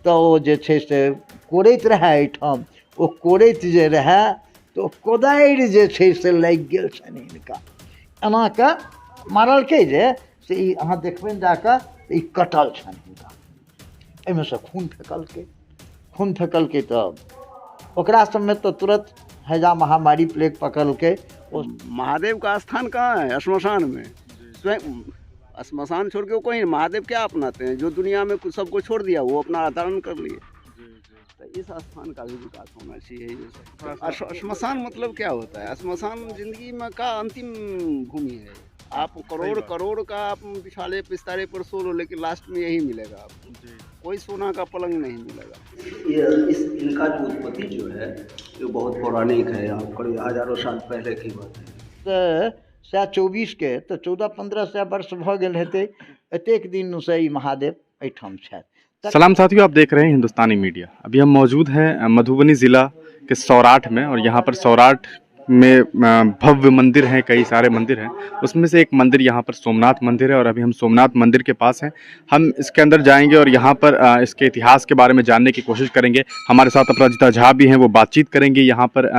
तो ओ जे छै से कोड़ैत रहए एहिठाम। ओ कोड़ैत जे रहए तऽ कोदारि जे छै से लागि गेल छनि हिनका। एना कऽ मारलकै जे से ई अहाँ देखबनि जा कऽ ई कटल छनि हिनका। एहिमे से खून फेकलकै तऽ ओकरा सबमे तो तुरंत हैजा महामारी प्लेग पकड़लकै। महादेव का स्थान कहाँ है? श्मशान में। स्वयं श्मशान छोड़ के वो कहीं, महादेव क्या अपनाते हैं? जो दुनिया में कुछ सबको छोड़ दिया वो अपना अवतरण कर लिए। तो इस स्थान का भी विकास होना चाहिए। श्मशान मतलब क्या होता है? श्मशान जिंदगी में का अंतिम भूमि है। आप करोड़ का आप बिछाले पिस्तारे पर सो लो, लेकिन लास्ट में यही मिलेगा आपको। कोई सोना का पलंग नहीं मिलेगा। ये इनका जो उत्पत्ति जो है ये बहुत पौराणिक है, करीब हजारों साल पहले की बात है। तऽ 124 के तऽ 14-15 वर्ष भऽ गेल हेतै एतेक दिन से ई महादेव एहिठाम छथि। सलाम साथियों, आप देख रहे हैं हिंदुस्तानी मीडिया। अभी हम मौजूद हैं मधुबनी ज़िला के सौराठ में, और यहाँ पर सौराठ में भव्य मंदिर हैं, कई सारे मंदिर हैं। उसमें से एक मंदिर यहाँ पर सोमनाथ मंदिर है, और अभी हम सोमनाथ मंदिर के पास हैं। हम इसके अंदर जाएंगे और यहाँ पर इसके इतिहास के बारे में जानने की कोशिश करेंगे। हमारे साथ अपराजिता झा भी हैं, वो बातचीत करेंगे यहाँ पर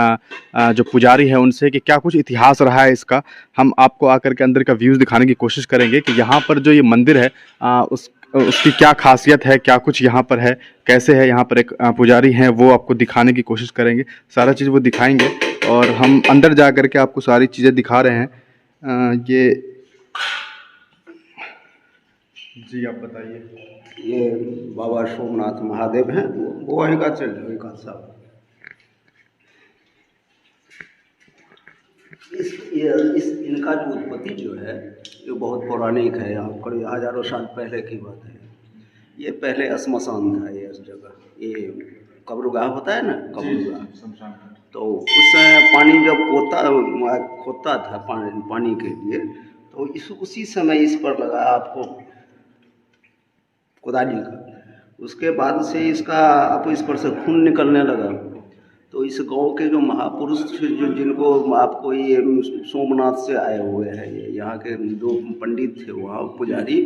जो पुजारी है उनसे कि क्या कुछ इतिहास रहा है इसका। हम आपको आकर के अंदर का व्यूज़ दिखाने की कोशिश करेंगे कि यहाँ पर जो ये मंदिर है उसकी क्या खासियत है, क्या कुछ यहाँ पर है, कैसे है। यहाँ पर एक पुजारी हैं, वो आपको दिखाने की कोशिश करेंगे, सारा चीज़ वो दिखाएंगे। और हम अंदर जा कर के आपको सारी चीज़ें दिखा रहे हैं। ये जी आप बताइए। ये बाबा सोमनाथ महादेव हैं, वो आएगा चल का साहब। इनका जो उत्पत्ति जो है ये बहुत पौराणिक है, करीब हजारों साल पहले की बात है। ये पहले श्मशान था ये इस जगह। ये कब्रगाह होता है ना, कब्रगाह। तो उस समय पानी जब खोदता था पानी के लिए, तो उसी समय इस पर लगा आपको कोदाली का। उसके बाद से इसका आप इस पर से खून निकलने लगा। तो इस गांव के जो महापुरुष जो जिनको आपको ये सोमनाथ से आए हुए हैं, ये यहाँ के दो पंडित थे वहाँ पुजारी।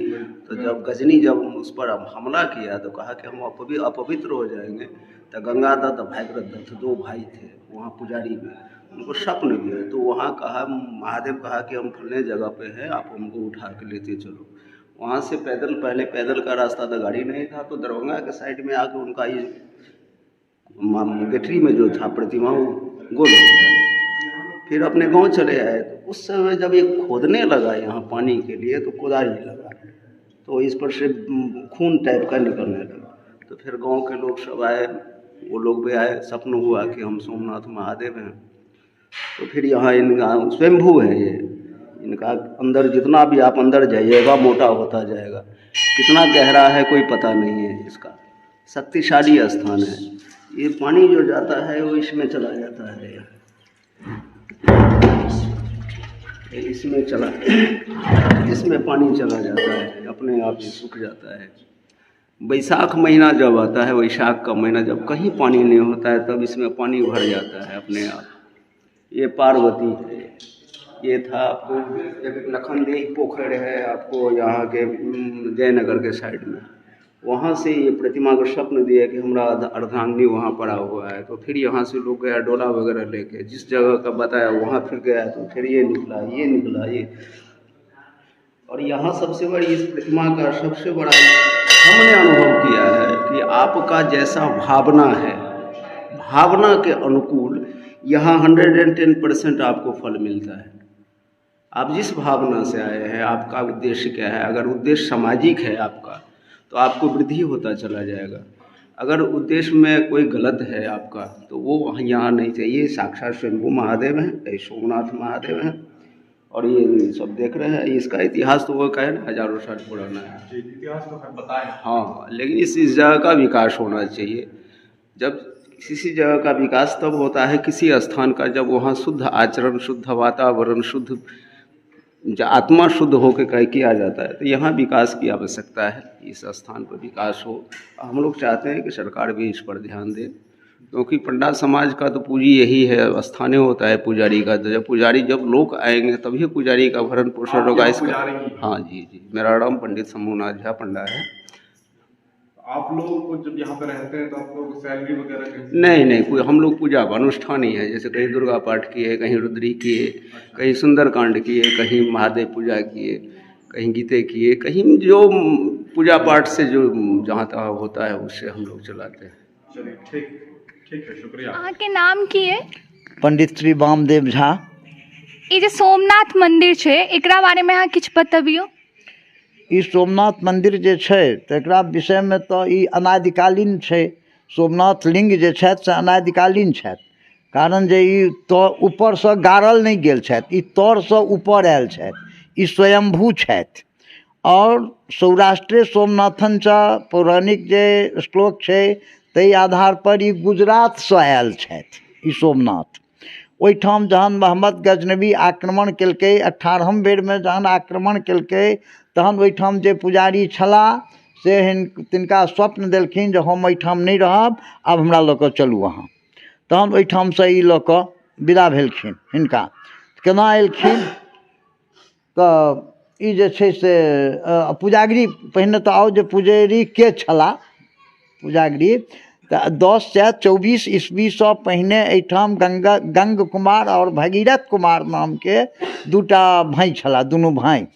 तो जब गजनी जब उस पर हमला किया तो कहा कि हम अपवित्र हो जाएंगे। तो गंगादत्त भागीरथ दत्त दो भाई थे वहाँ पुजारी में, उनको स्वप्न दिया। तो वहाँ कहा, महादेव कहा कि हम फलने जगह पे हैं, आप हमको उठा के लेते चलो। वहाँ से पैदल, पहले पैदल का रास्ता था, गाड़ी नहीं था। तो दरभंगा के साइड में आके उनका ये गठरी में जो था प्रतिमा वो गोल हो गया। फिर अपने गांव चले आए। तो उस समय जब ये खोदने लगा यहाँ पानी के लिए, तो कोदारी लगा, तो इस पर से खून टाइप का निकलने लगा। तो फिर गांव के लोग सब आए, वो लोग भी आए, स्वप्न हुआ कि हम सोमनाथ महादेव हैं। तो फिर यहाँ इनका स्वयंभू है ये, इनका अंदर जितना भी आप अंदर जाइएगा मोटा होता जाएगा। कितना गहरा है कोई पता नहीं है इसका। शक्तिशाली स्थान है। ये पानी जो जाता है वो इसमें चला जाता है, इसमें पानी चला जाता है, अपने आप ही सूख जाता है। बैसाख महीना जब आता है, वैशाख का महीना जब कहीं पानी नहीं होता है, तब इसमें पानी भर जाता है अपने आप। ये पार्वती है। ये था आपको एक लखनदेही पोखर है आपको यहाँ के जयनगर के साइड में। वहाँ से ये प्रतिमा को स्वप्न दिया कि हमारा अर्धांगिनी वहाँ पड़ा हुआ है। तो फिर यहाँ से लोग गया डोला वगैरह लेके, जिस जगह का बताया वहाँ फिर गया। तो फिर ये निकला ये। और यहाँ सबसे बड़ी इस प्रतिमा का सबसे बड़ा हमने अनुभव किया है कि आपका जैसा भावना है, भावना के अनुकूल यहाँ 110% आपको फल मिलता है। आप जिस भावना से आए हैं, आपका उद्देश्य क्या है। अगर उद्देश्य सामाजिक है आपका, तो आपको वृद्धि होता चला जाएगा। अगर उद्देश्य में कोई गलत है आपका, तो वो यहाँ नहीं चाहिए। साक्षात स्वयंभू महादेव हैं, सोमनाथ महादेव हैं। और ये सब देख रहे हैं, इसका इतिहास तो वो कहे ना हजारों साल पुराना है। इतिहास तो खैर बताएं। हाँ, लेकिन इस जगह का विकास होना चाहिए। जब किसी जगह का विकास तब होता है, किसी स्थान का, जब वहाँ शुद्ध आचरण, शुद्ध वातावरण, शुद्ध आत्मा शुद्ध होकर किया जाता है। तो यहाँ विकास की आवश्यकता है, इस स्थान पर विकास हो। हम लोग चाहते हैं कि सरकार भी इस पर ध्यान दे, क्योंकि पंडाल समाज का तो पूंजी यही है, स्थानीय होता है पुजारी का। तो जब लोग आएंगे तभी पुजारी का भरण पोषण होगा इसका। हाँ जी, मेरा नाम पंडित शंभुनाथ झा पंडा है। आप लोग जब यहाँ पे रहते हैं तो आपको सैलरी वगैरह कैसे? नहीं कोई, हम लोग पूजा का अनुष्ठान ही है, जैसे कहीं दुर्गा पाठ किए, कहीं रुद्री किए, कहीं सुंदरकांड किए, कहीं महादेव पूजा किए, कहीं गीते किए, कहीं जो पूजा पाठ से जो जहाँ तहाँ होता है उससे हम लोग चलाते हैं। चलिए ठीक ठीक है, शुक्रिया। अहाँ के नाम की है? पंडित श्री वामदेव झा। ये जो सोमनाथ मंदिर छै एकरा बारे में अहाँ किछु बतबियो। ई सोमनाथ मंदिर जे छै तकरा विषय में तो ई अनादिकालीन छै। सोमनाथ लिंग जे छथि से अनादिकालीन छथि, कारण जे ई तो ऊपर से गाड़ल नहीं गेल छथि, ई तौर से ऊपर आयल छथि, ई स्वयंभू छथि। और सौराष्ट्रे सोमनाथन च पौराणिक जे श्लोक छै ताहि आधार पर ई गुजरात से आयल छथि ई सोमनाथ। ओहिठाम जहन मोहम्मद गजनबी आक्रमण केलकै 18हम बेर में जहन आक्रमण केलकै तहन ओहिठाम जे पुजारी छलाह से तिनका स्वप्न देलखिन जे हम एहिठाम नहीं रहब, आब हमरा लऽ कऽ चलू अहाँ। तहन ओहिठाम से ई लऽ कऽ विदा भेलखिन। हिनका केना एलखिन तऽ ई जे छै से पुजागिरी पहिने तऽ आउ जे पुजारी के छलाह पुजागिरी तऽ 1024 ईस्वी से पहिने एहिठाम गंग कुमार और भगीरथ कुमार नाम के दूटा भाई छलाह, दुनू भाई।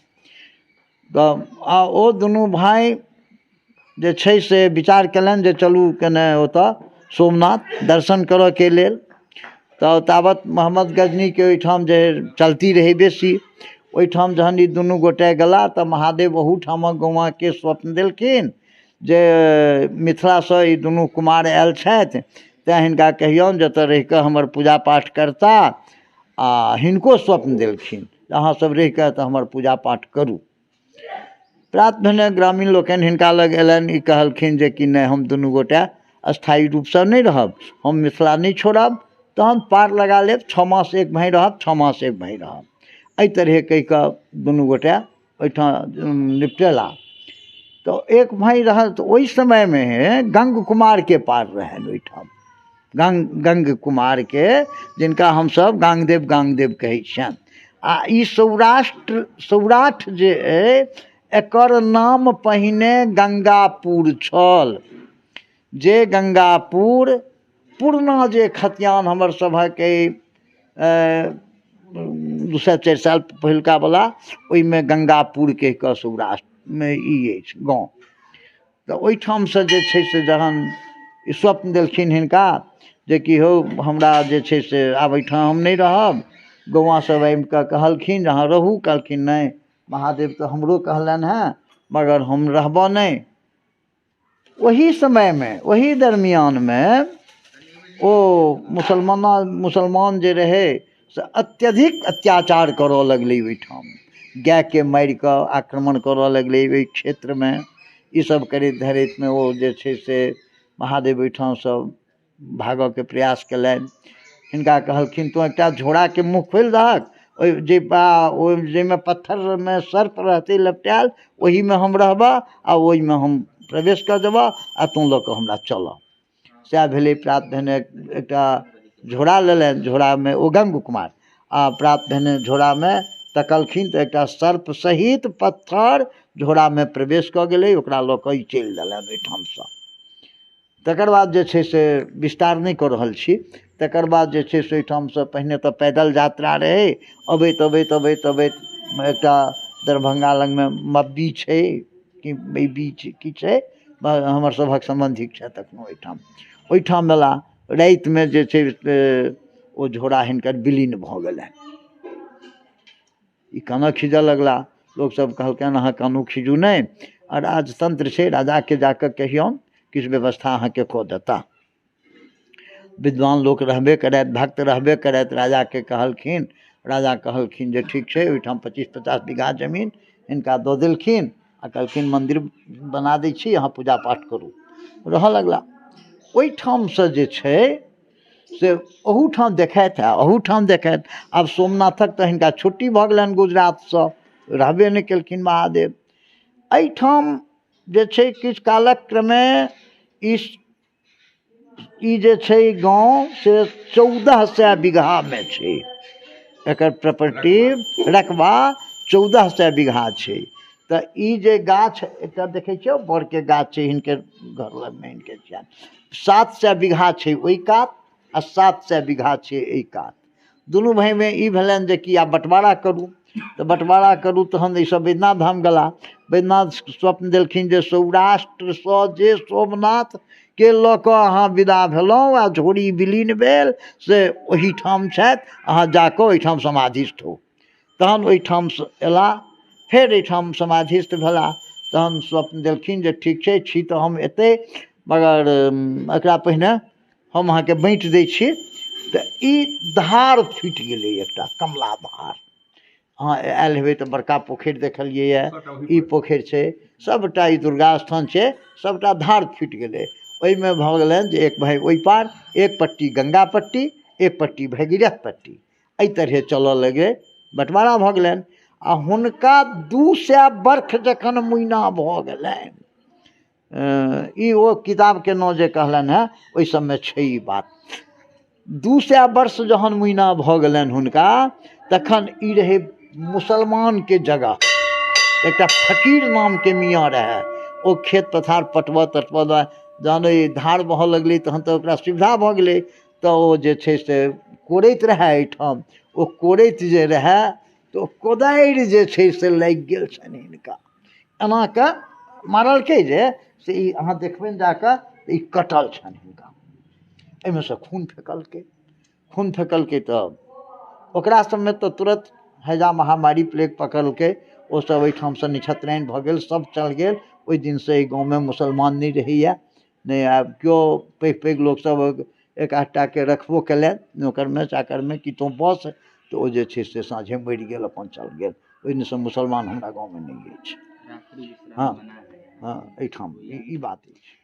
तऽ ओ दुनू भाई जे छै से विचार कयलनि जे चलू कने ओतऽ सोमनाथ दर्शन करऽ के लेल। तऽ तावत मोहम्मद गजनी के ओहिठाम जे चलती रही बेसी, ओहिठाम जहन ई दुनू गोटे गेला तऽ महादेव ओहूठामक गौआँ के स्वप्न देलखिन जे मिथिला से ई दुनू कुमार आयल छथि, तैँ हिनका कहियौन जतऽ रहि कऽ हमर पूजा पाठ करता। आ हिनको स्वप्न देलखिन अहाँ सब रहि कऽ तऽ हमर पूजा पाठ करू। प्रात भेने ग्रामीण लोकनि हिनका लग अयलनि, ई कहलखिन जे कि नहि हम दुनू गोटे स्थायी रूपसँ नहि रहब, हम मिथिला नहि छोड़ब, तहन पार लगा लेब, 6 मास एक भाई रहब, 6 मास एक भाई रहब। एहि तरह कहि कऽ दुनू गोटे ओहिठाम निपटेला। तो एक भाई रहल तो ओहि समय में गंग कुमार के पार रहन ओहिठाम, गंग कुमार के, जिनका हम सब गांगदेव कहै छियनि। आ ई सौराठ जे अइ एकर नाम पहिने गंगापुर छल, जे गंगापुर पुरना जे खतियान हमर सभक 2-4 साल पहिलका वला, ओहिमे गंगापुर कहि कऽ सौराष्ट्र में ई अछि गाँव। तऽ ओहिठाम से जे छै से जहन ई स्वप्न देलखिन हिनका जे कि हो हमरा जे छै से आब एहिठाम हम नहीं रहब, गौआँ सब आबि कऽ कहलखिन जहाँ रहू, कहलखिन नहीं महादेव तो हमरो कहलनि हैं मगर हम रहबो नहीं। वही समय में वही दरमियान में ओ मुसलमान जे रहे से अत्यधिक अत्याचार करऽ लगलै ओहिठाम, गाय के मारि कऽ आक्रमण करऽ लगलै ओहि क्षेत्र में। ई सब करैत धरैत में ओ जे छै से महादेव ओहिठाम से भागऽ के प्रयास कयलनि। हिनका कहलखिन तो एकटा झोड़ा के मुँह खोलि दहक, जाहिमे पत्थर में सर्प रहतै लपटायल, ओही में हम रहबा आ ओहि में हम प्रवेश कऽ देबऽ आ तू लऽ कऽ हमरा चलऽ। सएह भेलै। प्रात भेने एकटा झोड़ा लेलनि, झोड़ा में ओ गंग कुमार, आ प्रात भेने झोड़ा में तकलखिन तऽ एकटा सर्प सहित पत्थर झोड़ा में प्रवेश कऽ गेलै, ओकरा लऽ कऽ ई चलि देलनि ओहिठामसँ। तकर बाद जे छै से विस्तार नहीं कऽ रहल छी। तकर बाद जे छै से ओहिठामसँ पहिने तऽ पैदल यात्रा रहै, अबैत एकटा दरभंगा लग में मब्बी छै कि बीच की छै, हमर सभक सम्बन्धिक छथि एखनो ओहिठाम मेला राति में जे छै ओ झोड़ा हिनकर विलीन भऽ गेलनि। ई कानऽ खीजऽ लगला, लोग सब कहलकनि अहाँ कानू खीजू नहीं, आ राजतंत्र छै, राजा के जाकऽ कहियौन किछु व्यवस्था अहाँ के कऽ देता। विद्वान लोक रहबे करैत, भक्त रहबे करैत, राजा के कहलखिन, राजा कहलखिन जे ठीक छै, ओहिठाम 25-50 बीघा जमीन हिनका दऽ देलखिन आ कहलखिन मंदिर बना दै छी, अहाँ पूजा पाठ करू। रहऽ लगला। ओहिठाम से जे छै से अहूठाम देखैत है, अहूठाम देखैत। आब सोमनाथक तऽ हिनका छुट्टी भऽ गेलनि गुजरातसँ, रहबे नहि केलखिन महादेव। एहिठाम जे छै किछु कालक क्रमे ई जे छै गाँव से 1400 बीघा में छै, एकर प्रॉपर्टी रकबा 1400 बीघा छै। तो ई जे गाछ एकटा देखै छियै बड़ के गाछ छै हिनकर घर लग में हिनकर छियनि 700 बीघा छै ओहि कात आ 700 बीघा छै एहि कात दुनू भाई में ई भेलनि जे कि आब बंटवारा करू तो बंटवारा करू तहन ई सब वैद्यनाथ धाम गेला वैद्यनाथ स्वप्न देलखिन जे सौराष्ट्र सँ जे सोमनाथ के लऽ कऽ अहाँ विदा भेलहुँ आ झोरी विलीन भेल से ओहीठाम छथि अहाँ जाकऽ ओहिठाम समाधिस्थ हो तहन ओहिठाम सँ अयला फेर एहिठाम समाधिस्थ भेला तहन स्वप्न देलखिन जे ठीक छै छी तऽ हम एतै मगर एकरा पहिने हम अहाँके बाँटि दै छी तऽ ई धार फुटि गेलै एकटा कमला धार अहाँ आयल हेबै तऽ बड़का पोखरि देखलियै ई पोखरि छै सबटा ई दुर्गा स्थान छै सबटा धार फुटि गेलै ओहिमे भऽ गेलनि जे एक भाई ओहि पार एक पट्टी गंगा पट्टी एक पट्टी भगीरथ पट्टी एहि तरहे चलऽ लगे बंटवारा भऽ गेलनि आ हुनका 200 वर्ष जखन मुइना भऽ गेलनि ई ओ किताबके नाम जे कहलनि हेँ ओहि सबमे छै ई बात 200 वर्ष जहन मुइना भऽ गेलनि हुनका तखन ई रहै मुसलमानके जगह एकटा फकीर नामके मियाँ रहै ओ खेत पथार पटबऽ तटबऽ जहन ई धार बहऽ लगलै तहन तऽ ओकरा सुविधा भऽ गेलै तऽ ओ जे छै से कोड़ैत रहै एहिठाम ओ कोड़ैत जे रहै तऽ कोदारि जे छै से लागि गेल छनि हिनका एना कऽ मारलकै जे से ई अहाँ देखबनि जाकऽ ई कटल छनि हिनका एहिमे सँ खून फेकलकै तऽ ओकरा सबमे तऽ तुरंत हैजा महामारी प्लेग पकड़लकै ओसब एहिठामसँ निछत्राइन भऽ गेल सब चल गेल ओहि दिनसँ एहि गाँवमे मुसलमान नहि रहैए नहि आब केओ पैघ पैघ लोकसब एक आधटाके रखबो केलनि नौकरमे चाकरमे कि तू बस तऽ ओ जे छै से साँझे मरि गेल अपन चल गेल ओहि दिनसँ मुसलमान हमरा गाँवमे नहि अछि हाँ हाँ एहिठाम ई बात अछि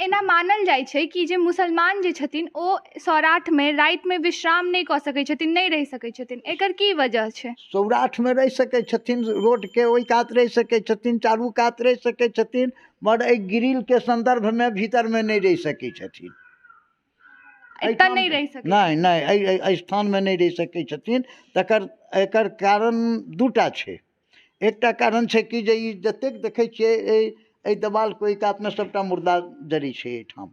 एना मानल जाइ छै कि जे मुसलमान जे छथिन ओ सौराठमे रातिमे विश्राम नहि कऽ सकै छथिन नहि रहि सकै छथिन एकर की वजह छै सौराठमे रहि सकै छथिन रोडके ओहि कात रहि सकै छथिन चारू कात रहि सकै छथिन मगर एहि ग्रिलके संदर्भमे भीतरमे नहि रहि सकै छथिन एतऽ नहीं रह सकै नहीं नहीं एहि स्थानमे नहीं रहि सकै छथिन तकर एकर कारण दूटा छै एकटा कारण छै कि जे ई जतेक देखै छियै एहि देवालके ओहि कातमे सबटा मुर्दा जड़ी छै एहिठाम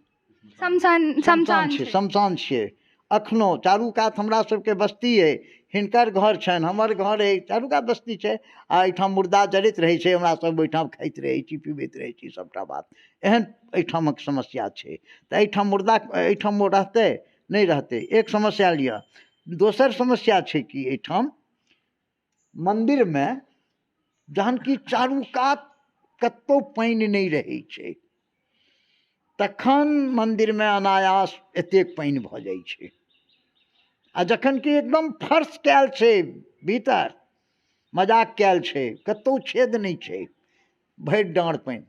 शमशान छियै अखनो चारू कात हमरा सबके बस्ती अइ हिनकर घर छनि हमर घर अइ चारू कात बस्ती छै आ एहिठाम मुर्दा जड़ैत रहै छै हमरा सब ओहिठाम खाइत रहै छी पीबैत रहै छी सबटा बात एहन एहिठामक समस्या छै तऽ एहिठाम मुर्दा एहिठाम रहतै नहीं रहतै एक समस्या लिअ दोसर समस्या छै कि एहिठाम मन्दिरमे जहन कि चारू कात कतौ पानि नहीं रहै छै तखन मन्दिरमे अनायास एतेक पानि भऽ जाइ छै आ जखन कि एकदम फर्श कयल छै भीतर मजाक कयल छै कतौ छेद नहीं छै भरि डाँड़ पानि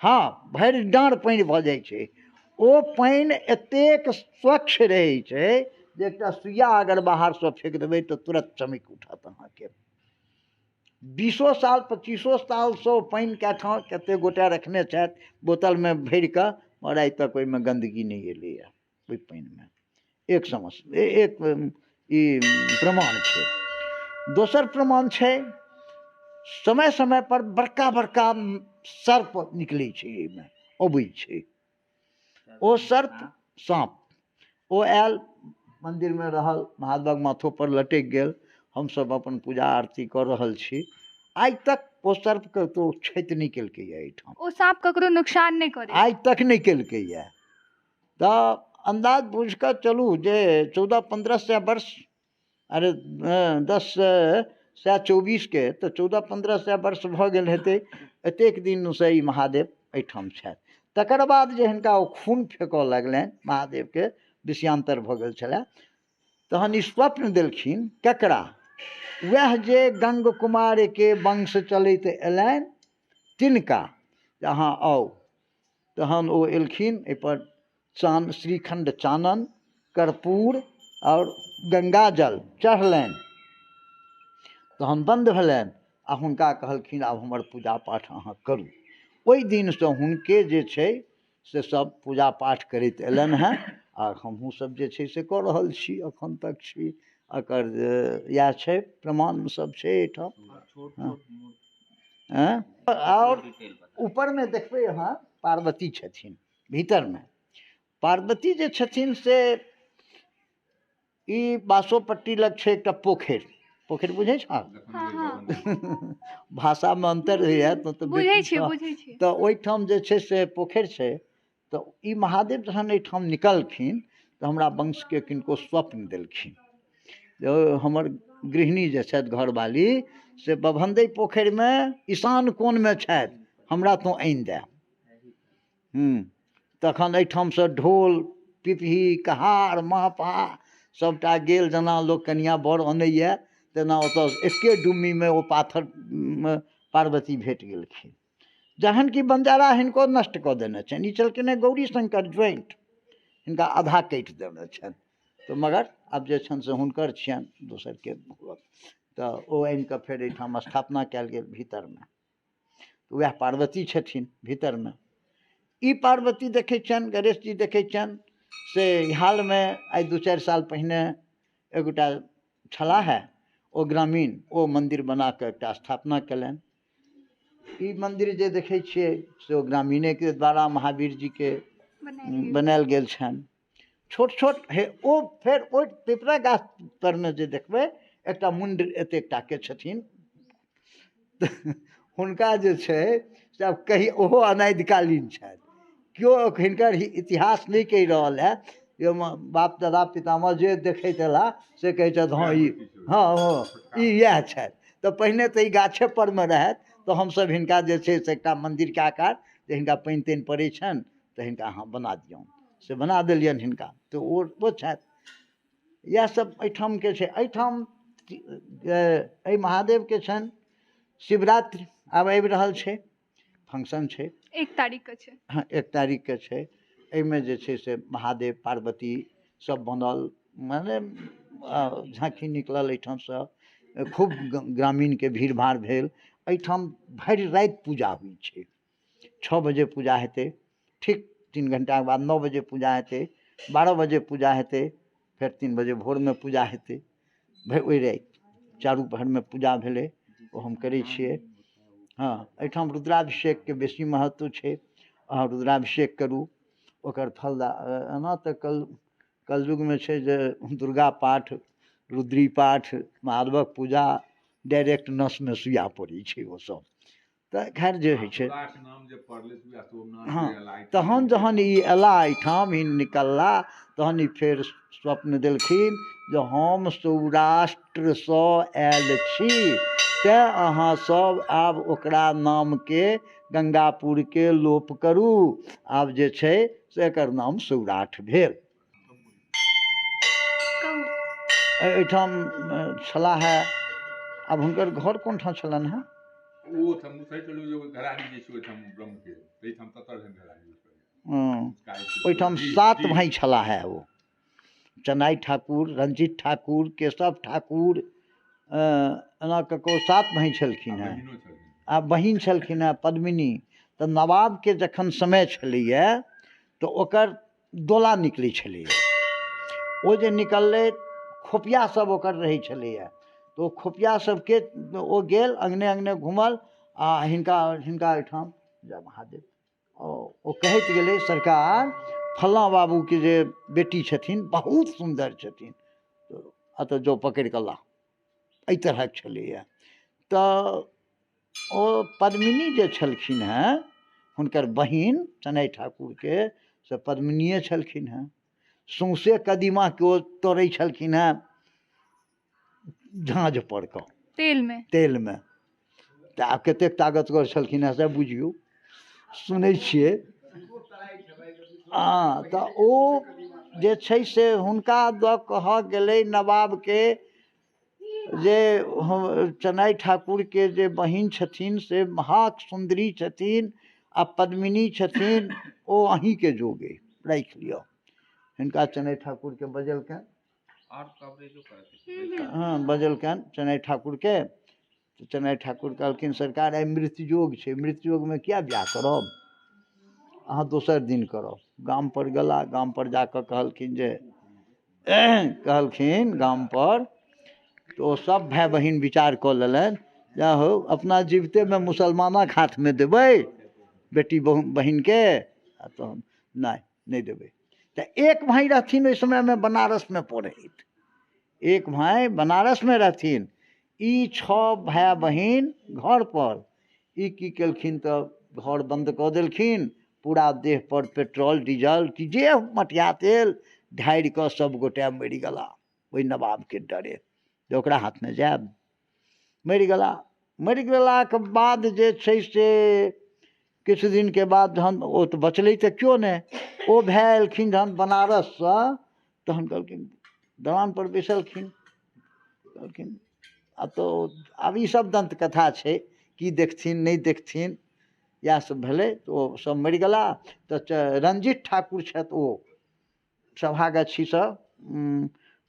हाँ भरि डाँड़ पानि भऽ जाइ छै ओ पानि एतेक स्वच्छ रहै छै जे एकटा सुइया अगर बाहरसँ फेंक देबै तऽ तुरंत चमकि उठत अहाँके 20 साल 25 सालसँ पानि कए ठाम कतेक गोटा रखने छथि बोतलमे भरि कऽ और आइ तक ओहिमे गन्दगी नहीं एलैए ओहि पानिमे एक समस्या एक ई प्रमाण छै दोसर प्रमाण छै समय समय पर बड़का बड़का सर्प निकलै छै एहिमे अबै छै ओ सर्प साँप ओ आयल मन्दिरमे रहल महादेवक माथो पर लटकि गेल हमसब अपन पूजा आरती कऽ रहल छी आइ तक ओ सर्पके तो क्षति नहीं केलकैए एहिठाम ओ साँप ककरो नुकसान नहीं करे आइ तक नहीं केलकैए तऽ अंदाज बुझ कऽ चलू जे 1400-1500 वर्ष अरे 1024 के तऽ 1400-1500 वर्ष भऽ गेल हेतै एतेक दिनसँ ई महादेव एहिठाम छथि तकर बाद जे हिनका ओ खून फेकऽ लगलनि महादेवके विषयांतर भऽ गेल छलए तहन ई स्वप्न देलखिन ककरा वएह जे गंग कुमारके वंश चलैत अयलनि तिनका जे अहाँ आउ तहन ओ एलखिन एहिपर श्रीखंड चानन कर्पूर और गंगाजल चढ़लनि तहन बन्द भेलनि आ हुनका कहलखिन आब हमर पूजा पाठ अहाँ करू ओहि दिनसँ हुनके जे छै से सब पूजा पाठ करैत अयलनि हेँ आ हमहूँ सब जे छै से कऽ रहल छी एखन तक छी एकर इएह छै प्रमाण सब छै एहिठाम हैं? और ऊपर में देखबै यहाँ पार्वती छथिन, भीतर में पार्वती जे छथिन से ई बासोपट्टी लग छै एकटा पोखरि, पोखरि बुझै छ? हाँ हाँ भाषामे अन्तर होइए तऽ बुझै छियै तऽ ओहिठाम जे छै से पोखरि छै। तऽ ई महादेव जहन एहिठाम निकलखिन तऽ हमरा वंशके किनको स्वप्न देलखिन जे हमर गृहिणी जे छथि घरवाली से बभन्दै पोखरिमे ईशान कोणमे छथि, हमरा तू आनि दे। तखन एहिठामसँ ढोल पिपही कहार महपा सभटा गेल, जेना लोक कनिया बर अनैए तेना ओतऽ एके डुम्मीमे ओ पाथर पार्वती भेट गेलखिन। जहन कि बंजारा हिनको नष्ट कऽ देने छनि, ई छलखिन हेँ गौरी शंकर ज्वाइंट, हिनका आधा काटि देने छनि। तऽ मगर आब जे छनि से हुनकर छियनि दोसरके, तऽ ओ आनि कऽ फेर एहिठाम स्थापना कयल गेल भीतरमे। तऽ उएह पार्वती छथिन भीतरमे। ई पार्वती देखै छियनि, गणेश जी देखै छियनि से हालमे आइ 2-4 साल पहिने एगोटा छलाह है ओ ग्रामीण, ओ मन्दिर बना कऽ एकटा स्थापना कयलनि। ई मन्दिर जे देखै छियै से ओ ग्रामीणेके द्वारा महावीर जीके बनायल गेल छनि। छोट छोट हे ओ फेर ओहि पिपरा गाछ परमे जे देखबै एकटा मुण्ड एतेक टाके छथिन, हुनका जे छै से आब कही ओहो अनादिकालीन छथि। केओ हिनकर इतिहास नहि कहि रहल है, जे बाप दादा पितामह जे देखैत अयला से कहै छथि हँ ई हँ ई इएह छथि। तऽ पहिने तऽ ई गाछे परमे रहथि, तऽ हमसभ हिनका जे छै से एकटा मन्दिरके आकार, जे हिनका पानि तानि पड़ै छनि तऽ हिनका अहाँ बना दियौन, से बना देलियनि हिनका। तऽ ओ छथि। इएहसब एहिठामके छै। एहिठाम एहि महादेवके छनि शिवरात्रि आब आबि रहल छै, फंक्शन छै 1 तारीखके छै। हाँ 1 तारीखके छै। एहिमे जे छै से महादेव पार्वती सब बनल, मने झाँकी निकलल एहिठामसँ, खूब ग्रामीणके भीड़ भाड़ भेल। एहिठाम भरि राति पूजा होइ छै। 6 बजे पूजा हेतै, ठीक 3 घण्टाके बाद 9 बजे पूजा हेतै, 12 बजे पूजा हेतै, फेर 3 बजे भोरमे पूजा हेतै। ओहि राति चारू पहरमे पूजा भेलै, ओ हम करै छियै। हाँ एहिठाम रुद्राभिषेकके बेसी महत्व छै। अहाँ रुद्राभिषेक करू, ओकर फल एना तऽ कलयुगमे छै जे दुर्गा पाठ, रुद्री पाठ, महादेवक पूजा डायरेक्ट नसमे सुइया पड़ै छै ओसब। तऽ खैर जे होइ छै, हाँ तहन जहन ई अयला एहिठाम, ई निकलला, तहन ई फेर स्वप्न देलखिन जे हम सौराष्ट्रसँ आयल छी, तेँ अहाँसभ आब ओकरा नामके गंगापुरके लोप करू। आब जे छै से एकर नाम सौराठ भेल। एहिठाम छलाह है, आब हुनकर घर कोन ठाम छलनि हेँ? ओहिठाम 7 भाइ छलाह है। ओ चेनाइ ठाकुर, रंजीत ठाकुर, केशव ठाकुर, एना कऽ कऽ 7 भाइ छलखिन हेँ। आ बहिन छलखिन हेँ पद्मिनी। तऽ नवाबके जखन समय छलैए तऽ ओकर डोला निकलै छलैए। ओ जे निकललै, खोपिया सब ओकर रहै छलैए, तऽ ओ खोपिया सबके ओ गेल अङ्गने अङ्गने घुमल आ हिनका एहिठाम जय महादेव, ओ कहैत गेलै सरकार फल्लाँ बाबूके जे बेटी छथिन बहुत सुन्दर छथिन, अतऽ जो पकड़ि कऽ ला, एहि तरहक छलैए। तऽ ओ पद्मिनी जे छलखिन हेँ, हुनकर बहिन चेनाइ ठाकुरके से पद्मिनिए छलखिन हेँ। सौँसे कदीमाके ओ तोड़ै छलखिन हेँ झाँझ पर कऽ, तेलमे। तऽ आब कतेक ताकतवर छलखिन हेँ से बुझियौ, सुनै छियै। हाँ तऽ ओ जे छै से हुनका दऽ कहऽ गेलै नवाबके जे चेनाइ ठाकुरके जे बहिन छथिन से महाक सुन्दरी छथिन आ पद्मिनी छथिन, ओ अहीँके जोगे राखि लिअ। हिनका चेनाइ ठाकुरके बजलकनि, हाँ बजलकनि चेनाइ ठाकुरके। तऽ चेनाइ ठाकुर कहलखिन सरकार आइ मृतयोग छै, मृतयोगमे किया बियाह करब, अहाँ दोसर दिन करब। गामपर गेला, गामपर जा कऽ कहलखिन जे गामपर तऽ ओ सब भाय बहिन विचार कऽ लेलनि जा हो अपना जीवते में मुसलमानक हाथ में देबै बेटी बहन के तो नहीं देबै। तो एक भाई रहथिन ओहि समय में बनारस में पढ़ैत, एक भाई बनारस में रहथिन, ई 6 भाई बहन घर पर ई की केलखिन तो घर बंद कऽ देलखिन, पूरा देह पर पेट्रोल डीजल कि जे मटिया तेल ढारि कऽ सब गोटे मरि गेला ओहि नवाब के डरे जे ओकरा हाथ में जायब। मरि गेलाके बाद जे छै से किछु दिन के बाद जहन ओ तऽ बचलै तऽ क्यों नहि, ओ भाय एलखिन जहन बनारस से तहन कहलखिन दलान पर बैसलखिन, कहलखिन आब तो आब ई सब दंत कथा छै की देखथिन नहीं देखथिन इएह सब भेलै। तऽ ओ सब मरि गेला। तऽ रंजीत ठाकुर छथि ओ सभागाछी से,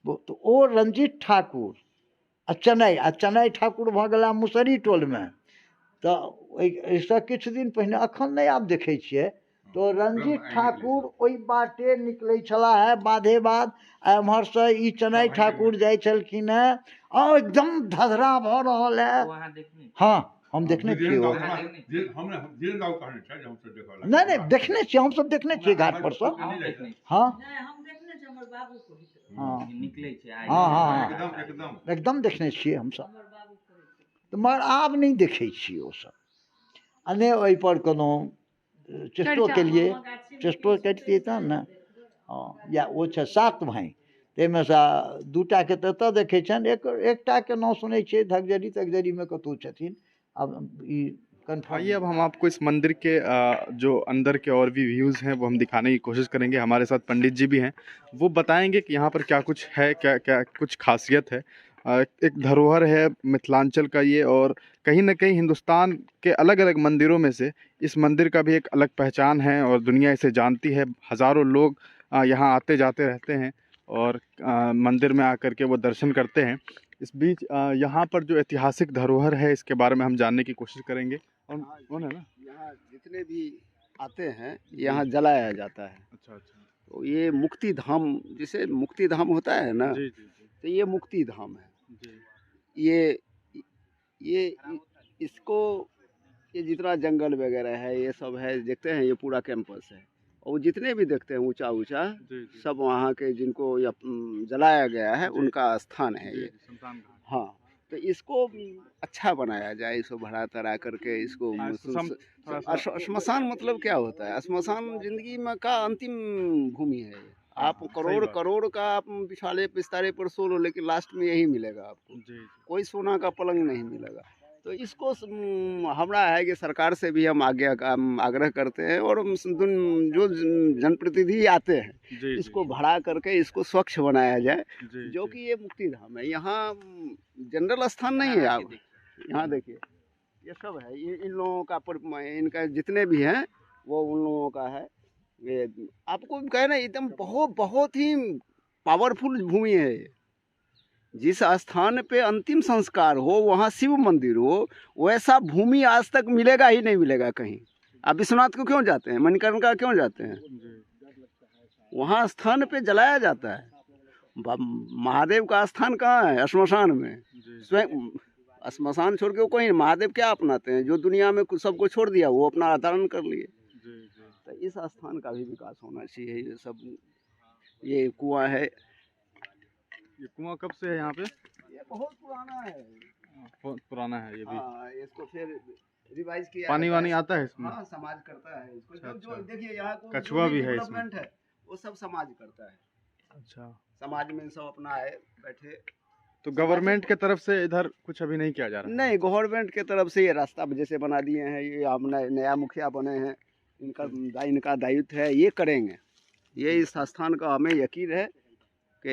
तऽ ओ रंजीत ठाकुर आ चेन्नई ठाकुर भऽ गेला मुसरी टोल में। तऽ एहिसँ किछु दिन पहिने एखन नहि आब देखै छियै तो रंजीत ठाकुर ओहि बाटे निकलै छलाह है बाधे बाद, एम्हरसँ ई चेन्नई ठाकुर जाइ छलखिन है और एकदम धधरा भऽ रहल है। हाँ हम देखने छियै ओ, नहीं देखने छियै, हम सब देखने छियै घाट पर से। हाँ हाँ एकदम देखने छियै हम सब, तऽ मगर आब नहीं देखै छियै ओ सब। आ नहि ओहि पर कोनो चेष्टो केलिए, चेष्टो करितियै तहन ने। हाँ या ओ छै 7 भाई, ताहिमे सँ 2टा के तऽ एतऽ देखै छनि, एकटा के नाम सुनै छियै धगजरी में कतहु छथिन। अब ई आइए अब हम आपको इस मंदिर के जो अंदर के और भी व्यूज़ हैं वो हम दिखाने की कोशिश करेंगे। हमारे साथ पंडित जी भी हैं, वो बताएंगे कि यहाँ पर क्या कुछ है, क्या क्या कुछ खासियत है। एक धरोहर है मिथिलांचल का ये, और कहीं ना कहीं हिंदुस्तान के अलग अलग मंदिरों में से इस मंदिर का भी एक अलग पहचान है और दुनिया इसे जानती है। हज़ारों लोग यहाँ आते जाते रहते हैं और मंदिर में आकर के वो दर्शन करते हैं। इस बीच यहाँ पर जो ऐतिहासिक धरोहर है इसके बारे में हम जानने की कोशिश करेंगे। और कौन है ना, यहाँ जितने भी आते हैं यहाँ जलाया जाता है। अच्छा, तो ये मुक्ति धाम, जिसे मुक्ति धाम होता है ना, जी। तो ये मुक्ति धाम है जी। ये इसको, ये जितना जंगल वगैरह है ये सब है, देखते हैं ये पूरा कैंपस है। और जितने भी देखते हैं ऊंचा सब वहाँ के जिनको जलाया गया है उनका स्थान है ये। हाँ, तो इसको अच्छा बनाया जाए, इसको बढ़ा तड़ा करके इसको श्मशान मतलब क्या होता है? श्मशान जिंदगी में का अंतिम भूमि है। आप करोड़ का आप पिछाले पिस्तारे पर सो लो, लेकिन लास्ट में यही मिलेगा आपको। कोई सोना का पलंग नहीं मिलेगा। तो इसको हमारा है कि सरकार से भी हम आग्रह करते हैं, और जो जनप्रतिनिधि आते हैं इसको बढ़ा करके इसको स्वच्छ बनाया जाए, जो कि ये मुक्ति धाम है। यहाँ जनरल स्थान नहीं है। आप यहाँ देखिए ये सब है, ये इन लोगों का इनका जितने भी हैं वो उन लोगों का है। ये आपको कहना एकदम बहुत ही पावरफुल भूमि है। जिस स्थान पे अंतिम संस्कार हो, वहाँ शिव मंदिर हो, वैसा भूमि आज तक मिलेगा ही नहीं मिलेगा कहीं। आप विश्वनाथ को क्यों जाते हैं, मणिकर्णिका क्यों जाते हैं? वहाँ स्थान पे जलाया जाता है। महादेव का स्थान कहाँ है? श्मशान में। स्वयं श्मशान छोड़ के कोई महादेव क्या अपनाते हैं? जो दुनिया में सबको छोड़ दिया वो अपना अवतरण कर लिए। तो इस स्थान का भी विकास होना चाहिए। ये सब, ये कुआं है। ये कुआं कब से है यहाँ पे? ये बहुत पुराना है। बहुत पुराना है ये भी। हाँ, इसको फिर रिवाइज किया। पानी वानी आता है इसमें? हाँ, समाज करता है इसको। अच्छा, जो देखिए यहाँ को कछुआ भी है इसमें, है वो सब समाज करता है। अच्छा, समाज में सब अपना है बैठे। तो गवर्नमेंट के तरफ से इधर कुछ अभी नहीं किया जा रहा? नहीं, गवर्नमेंट के तरफ से ये रास्ता जैसे बना दिए हैं, ये हम नया मुखिया बने हैं, इनका दायित्व है, ये करेंगे। ये इस स्थान का हमें यकीन है कि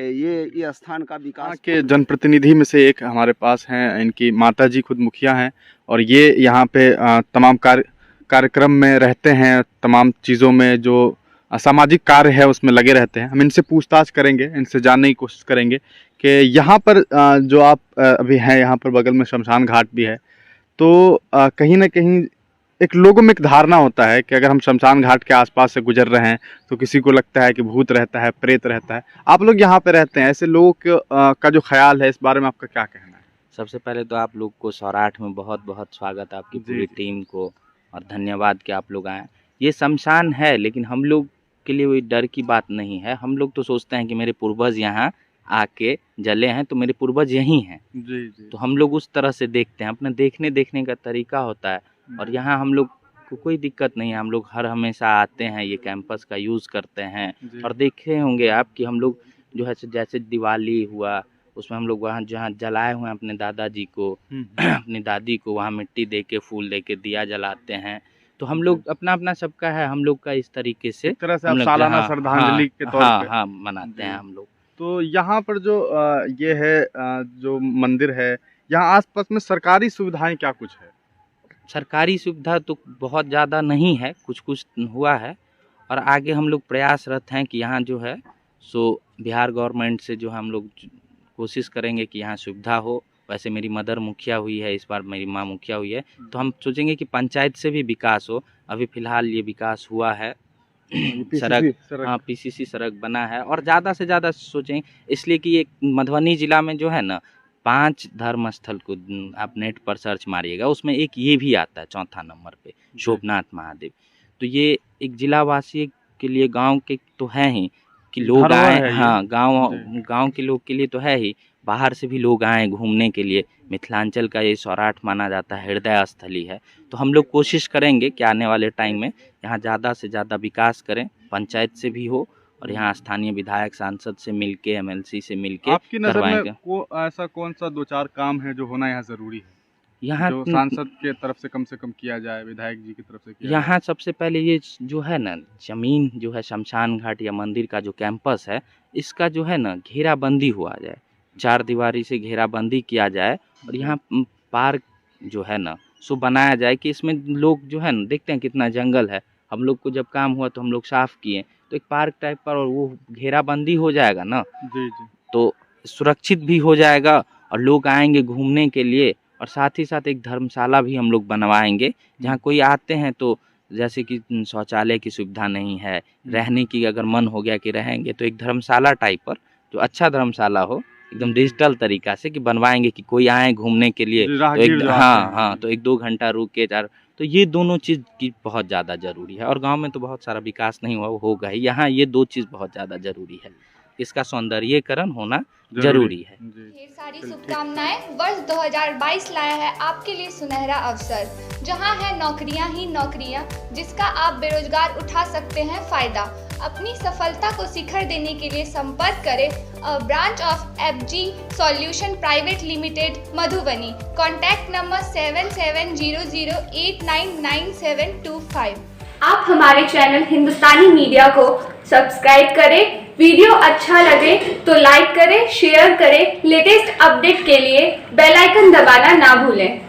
ये स्थान का विकास के जनप्रतिनिधि में से एक हमारे पास हैं, इनकी माताजी खुद मुखिया हैं और ये यहाँ पे तमाम कार्यक्रम में रहते हैं, तमाम चीज़ों में जो सामाजिक कार्य है उसमें लगे रहते हैं। हम इनसे पूछताछ करेंगे, इनसे जानने की कोशिश करेंगे कि यहाँ पर जो आप अभी हैं, यहाँ पर बगल में शमशान घाट भी है, तो कहीं ना कहीं एक लोगों में एक धारणा होता है कि अगर हम शमशान घाट के आसपास से गुजर रहे हैं तो किसी को लगता है कि भूत रहता है, प्रेत रहता है। आप लोग यहाँ पे रहते हैं, ऐसे लोगों का जो ख्याल है इस बारे में आपका क्या कहना है? सबसे पहले तो आप लोग को सौराठ में बहुत बहुत स्वागत, आपकी जी, पूरी जी। टीम को, और धन्यवाद कि आप लोग आए। ये शमशान है, लेकिन हम लोग के लिए कोई डर की बात नहीं है। हम लोग तो सोचते हैं कि मेरे पूर्वज यहाँ आके जले हैं तो मेरे पूर्वज यहीं हैं, जी जी। तो हम लोग उस तरह से देखते हैं। अपना देखने का तरीका होता है, और यहाँ हम लोग को कोई दिक्कत नहीं है। हम लोग हर हमेशा आते हैं, ये कैंपस का यूज़ करते हैं। जी। और देखे होंगे आप कि हम लोग जो है जैसे दिवाली हुआ, उसमें हम लोग वहाँ जहाँ जलाए हुए हैं अपने दादाजी को, अपनी दादी को, वहाँ मिट्टी दे के, फूल दे के दिया जलाते हैं। तो हम लोग अपना अपना सबका है, हम लोग का इस तरीके से एक तरह से हम आप लोग सालाना हाँ, श्रद्धांजलि के तौर हाँ पे। हाँ मनाते जी। हैं हम लोग। तो यहाँ पर जो ये है जो मंदिर है, यहाँ आसपास में सरकारी सुविधाएं क्या कुछ है? सरकारी सुविधा तो बहुत ज़्यादा नहीं है, कुछ कुछ हुआ है, और आगे हम लोग प्रयासरत हैं कि यहाँ जो है सो बिहार गवर्नमेंट से जो हम लोग कोशिश करेंगे कि यहाँ सुविधा हो। वैसे मेरी मदर मुखिया हुई है, इस बार मेरी माँ मुखिया हुई है, तो हम सोचेंगे कि पंचायत से भी विकास हो। अभी फ़िलहाल ये विकास हुआ है, सड़क, हाँ पीसीसी सड़क बना है, और ज़्यादा से ज़्यादा सोचें इसलिए कि ये मधुबनी ज़िला में जो है ना 5 धर्म स्थल को आप नेट पर सर्च मारिएगा, उसमें एक ये भी आता है चौथा नंबर पे, शोभनाथ महादेव। तो ये एक जिलावासी के लिए, गांव के तो है ही कि लोग धरोहर आए, है ये। हाँ जी। गांव के लोग के लिए तो है ही, बाहर से भी लोग आए घूमने के लिए। मिथिलांचल का ये सौराठ माना जाता है, हृदय स्थली है। तो हम लोग कोशिश करेंगे कि आने वाले टाइम में यहाँ ज़्यादा से ज़्यादा विकास करें, पंचायत से भी हो, और यहाँ स्थानीय विधायक सांसद से मिलके, एमएलसी से मिलके आपकी नज़र में करवाएंगे। ऐसा कौन सा 2-4 काम है जो होना यहाँ ज़रूरी है? यहाँ जो सांसद के तरफ से कम किया जाए, विधायक जी की तरफ से किया यहाँ सबसे पहले ये जो है ना जमीन जो है शमशान घाट या मंदिर का जो कैंपस है, इसका जो है ना घेराबंदी हुआ जाए, 4 दीवारी से घेराबंदी किया जाए, और यहाँ पार्क जो है ना सो बनाया जाए कि इसमें लोग जो है ना देखते हैं कितना जंगल है। हम लोग को जब काम हुआ तो हम लोग साफ किए, तो एक पार्क टाइप पर, और वो घेराबंदी हो जाएगा ना, जी जी। तो सुरक्षित भी हो जाएगा, और लोग आएंगे घूमने के लिए। और साथ ही साथ एक धर्मशाला भी हम लोग बनवाएंगे, जहाँ कोई आते हैं तो जैसे कि शौचालय की सुविधा नहीं है, रहने की अगर मन हो गया कि रहेंगे, तो एक धर्मशाला टाइप पर, जो अच्छा धर्मशाला हो, एकदम डिजिटल तरीका से कि बनवाएंगे कि कोई आए घूमने के लिए, तो राहगीर जो आते हाँ हैं। हाँ, तो 1-2 घंटा रुक के तो ये दोनों चीज़ की बहुत ज़्यादा ज़रूरी है। और गांव में तो बहुत सारा विकास नहीं हुआ, वो होगा ही, यहाँ ये 2 चीज़ बहुत ज़्यादा ज़रूरी है, इसका सौंदर्यीकरण होना ज़रूरी है। जी। ढेर सारी शुभकामनाएं। वर्ष 2022 लाया है आपके लिए सुनहरा अवसर, जहां है नौकरियां ही नौकरियां, जिसका आप बेरोजगार उठा सकते हैं फायदा। अपनी सफलता को शिखर देने के लिए संपर्क करें branch of FG solution private limited Madhubani. Contact number 7700899725। आप हमारे चैनल हिंदुस्तानी मीडिया को सब्सक्राइब करें। वीडियो अच्छा लगे तो लाइक करें, शेयर करें। लेटेस्ट अपडेट के लिए बेल आइकन दबाना ना भूलें।